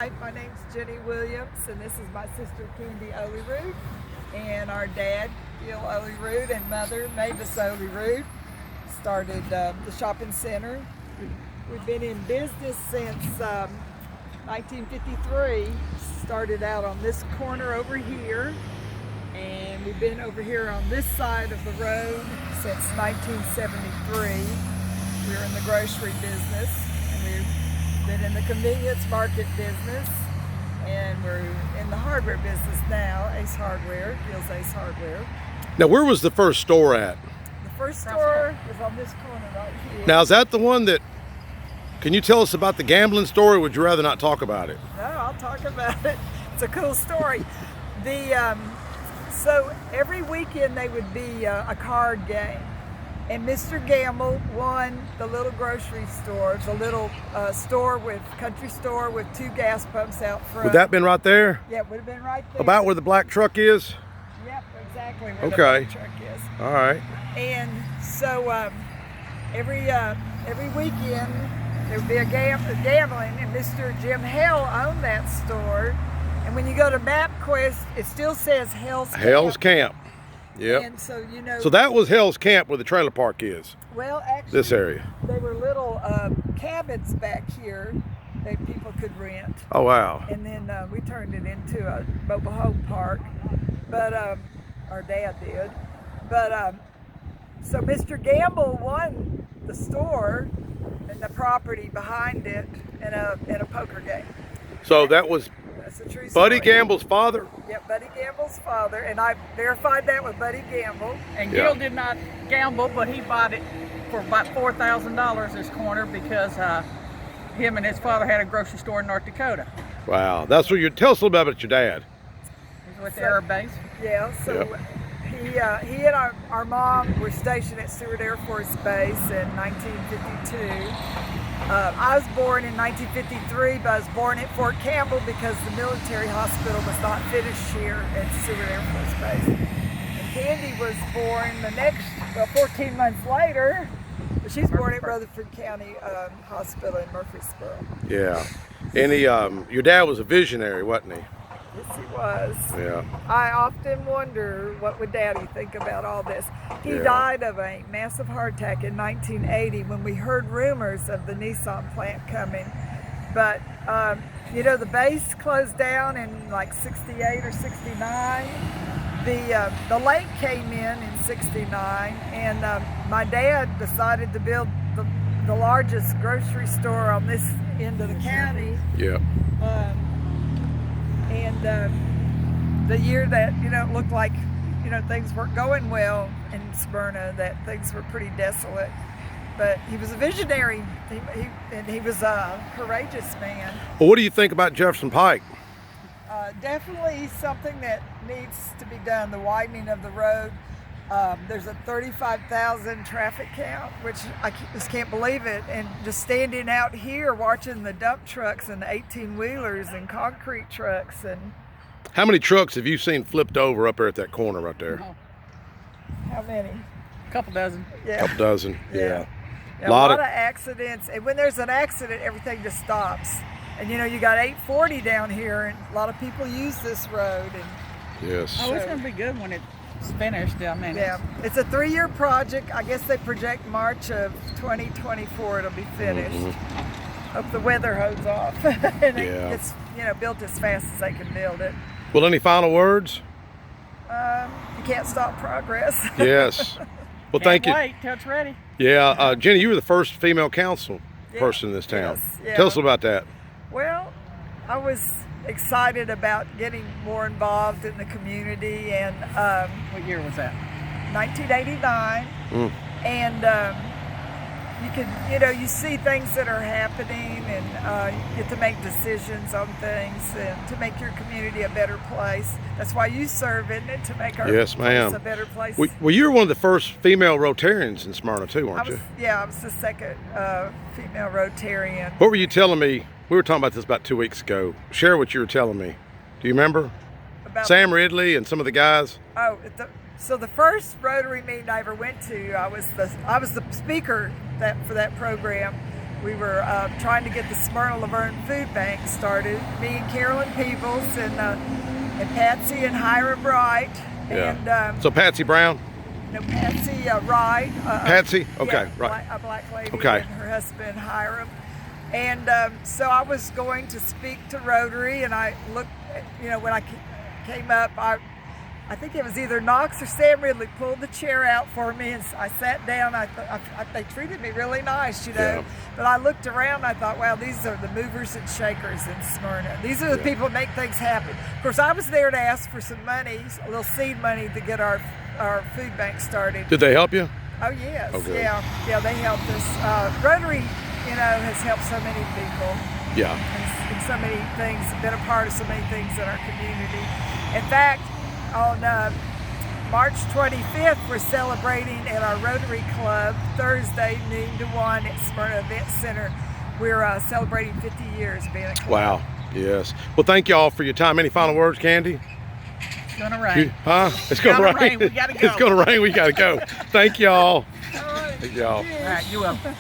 Hi, my name's Jenny Williams, and this is my sister Candy Olerude, and our dad Gil Olerude and mother Mavis Olerude started the shopping center. We've been in business since 1953. Started out on this corner over here, and we've been over here on this side of the road since 1973. We're in the grocery business, and we've been in the convenience market business, and we're in the hardware business now. Ace Hardware, Gil's Ace Hardware. Now, where was the first store at? The first store was on this corner right here. Now, is that the one that, can you tell us about the gambling story, or would you rather not talk about it? No, I'll talk about it. It's a cool story. So every weekend they would be a card game. And Mr. Gambill won the little grocery store, the little country store with two gas pumps out front. Would that have been right there? Yeah, it would have been right there. About where the black truck is? Yep, exactly where the Okay. black truck is. All right. And so every weekend there would be a gambling, and Mr. Jim Hale owned that store. And when you go to MapQuest, it still says Hales Camp. Hales Camp. Yep. And so, you know. So that was Hales Camp where the trailer park is. Well, actually, this area. They were little cabins back here that people could rent. Oh, wow. And then we turned it into a mobile home park, but our dad did. But so Mr. Gambill won the store and the property behind it in a poker game. So that was That's a true Buddy story. Gambill's father? Yep, Buddy Gambill's father, and I verified that with Buddy Gambill. And Gil did not gamble, but he bought it for about $4,000 this corner because him and his father had a grocery store in North Dakota. Wow. That's what you tell us a little bit about your dad. He's with the Air Base. Yeah, so he and our mom were stationed at Stewart Air Force Base in 1952. I was born in 1953, but I was born at Fort Campbell because the military hospital was not finished here at Stewart Air Force Base. And Candy was born 14 months later. But she's born at Rutherford County Hospital in Murfreesboro. Yeah. And your dad was a visionary, wasn't he? Yes, he was. Yeah. I often wonder, what would Daddy think about all this? He died of a massive heart attack in 1980 when we heard rumors of the Nissan plant coming. But, you know, the base closed down in like 68 or 69. The lake came in 69, and my dad decided to build the largest grocery store on this end of the county. Yeah. And the year that, you know, it looked like, you know, things weren't going well in Smyrna, that things were pretty desolate. But he was a visionary, and he was a courageous man. Well, what do you think about Jefferson Pike? Definitely something that needs to be done, the widening of the road. There's a 35,000 traffic count, which I just can't believe it. And just standing out here watching the dump trucks and the 18-wheelers and concrete trucks. And How many trucks have you seen flipped over up there at that corner right there? how many? A couple dozen. Yeah. A couple dozen. Yeah. A lot of accidents. And when there's an accident, everything just stops. And you know, you got 840 down here, and a lot of people use this road. And Yes. Oh, it's going to be good when it's finished. I mean, yeah, it's a 3-year project. I guess they project March of 2024 it'll be finished. Hope the weather holds off and it gets, you know, built as fast as they can build it. Well, any final words? You can't stop progress. Yes. Well, thank you. Wait till it's ready. Yeah, Jenny, you were the first female council person in this town. Yes, yeah. Tell us about that. Well, I was excited about getting more involved in the community, and What year was that? 1989. And you can, you know, you see things that are happening, and you get to make decisions on things and to make your community a better place. That's why you serve, isn't it? To make our place a better place. Well, you were one of the first female Rotarians in Smyrna too, weren't you? Yeah, I was the second female Rotarian. What were you telling me? We were talking about this about 2 weeks ago. Share what you were telling me. Do you remember? About Sam Ridley and some of the guys? Oh, so the first Rotary meeting I ever went to, I was the speaker for that program, we were trying to get the Smyrna Laverne Food Bank started. Me and Carolyn Peebles and Patsy and Hiram Wright. Yeah. And So Patsy Brown? no, Patsy Wright. Patsy? Okay, yeah, right. A black lady, Okay. and her husband Hiram. And so I was going to speak to Rotary, and I looked, you know, when I came up, I think it was either Knox or Sam Ridley pulled the chair out for me, and I sat down. They treated me really nice, you know. Yeah. But I looked around, and I thought, wow, these are the movers and shakers in Smyrna. These are the people that make things happen. Of course, I was there to ask for some money, a little seed money to get our food bank started. Did they help you? Oh yes, Okay. yeah, they helped us. Rotary, you know, has helped so many people. Yeah. And so many things, been a part of so many things in our community. In fact, on March 25th, we're celebrating at our Rotary Club Thursday, noon to 1 at Smyrna Event Center. We're celebrating 50 years of being a club. Wow. Yes. Well, thank you all for your time. Any final words, Candy? It's gonna rain. Huh? It's gonna rain. We gotta go. It's gonna rain. We gotta go. Thank y'all. All right. Thank y'all. All right, you're welcome.